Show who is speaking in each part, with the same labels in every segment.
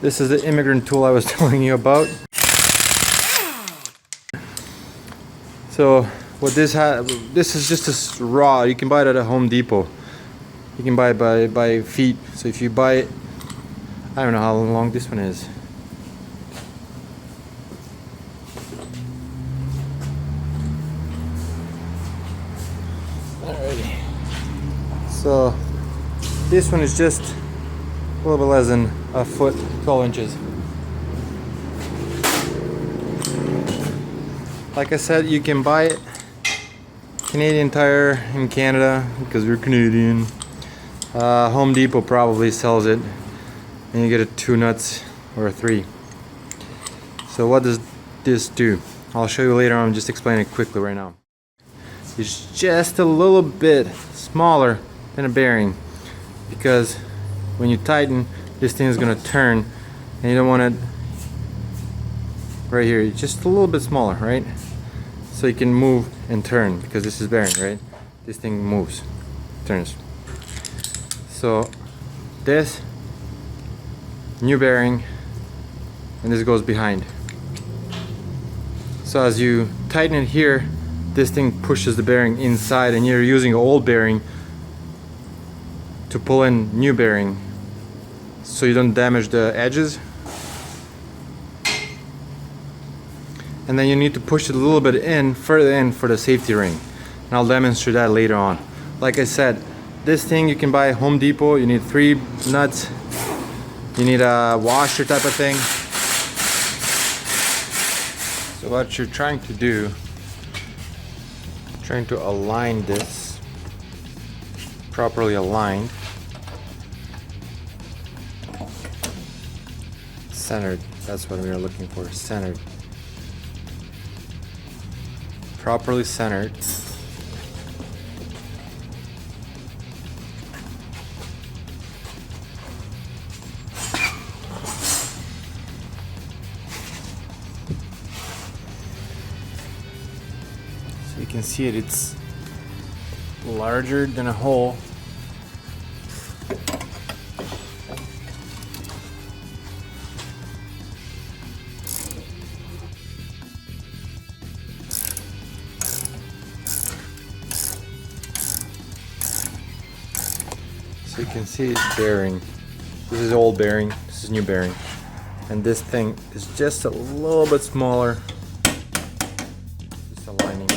Speaker 1: This is the immigrant tool I was telling you about. So what this is just a raw. You can buy it at a Home Depot. You can buy it by feet. So if you buy it, I don't know how long this one is. Alrighty. So this one is just a little bit less than a foot, 12 inches. Like I said, you can buy it Canadian Tire in Canada because we're Canadian. Home Depot probably sells it, and you get it 2 nuts or 3. So what does this do? I'll show you later on. Just explain it quickly right now. It's just a little bit smaller than a bearing, because when you tighten, this thing is going to turn, and you don't want it right here. It's just a little bit smaller, right? So you can move and turn, because this is bearing, right? This thing moves, turns. So this new bearing, and this goes behind. So as you tighten it here, this thing pushes the bearing inside, and you're using an old bearing to pull in new bearing so you don't damage the edges. And then you need to push it a little bit further in for the safety ring, and I'll demonstrate that later on. Like I said, this thing you can buy at Home Depot. You need 3 nuts, you need a washer type of thing. So what you're trying to do, trying to align this properly aligned, centered. That's what we are looking for, centered. Properly centered. So you can see it's larger than a hole. So you can see it's bearing. This is old bearing, this is new bearing. And this thing is just a little bit smaller. Just aligning.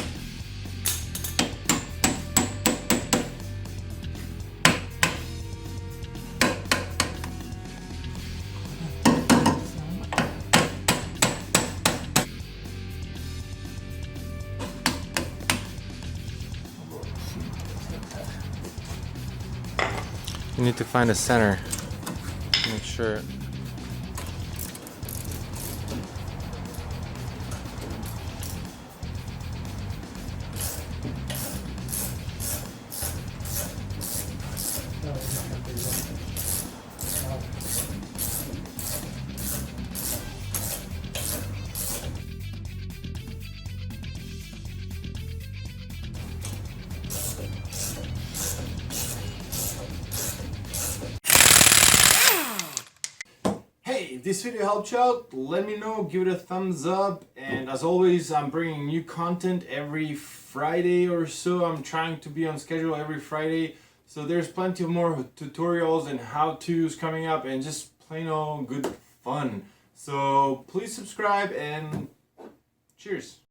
Speaker 1: You need to find a center. Make sure.
Speaker 2: If this video helped you out, let me know, give it a thumbs up, and as always, I'm bringing new content every Friday or so. I'm trying to be on schedule every Friday, so there's plenty of more tutorials and how-tos coming up, and just plain old good fun. So please subscribe, and cheers.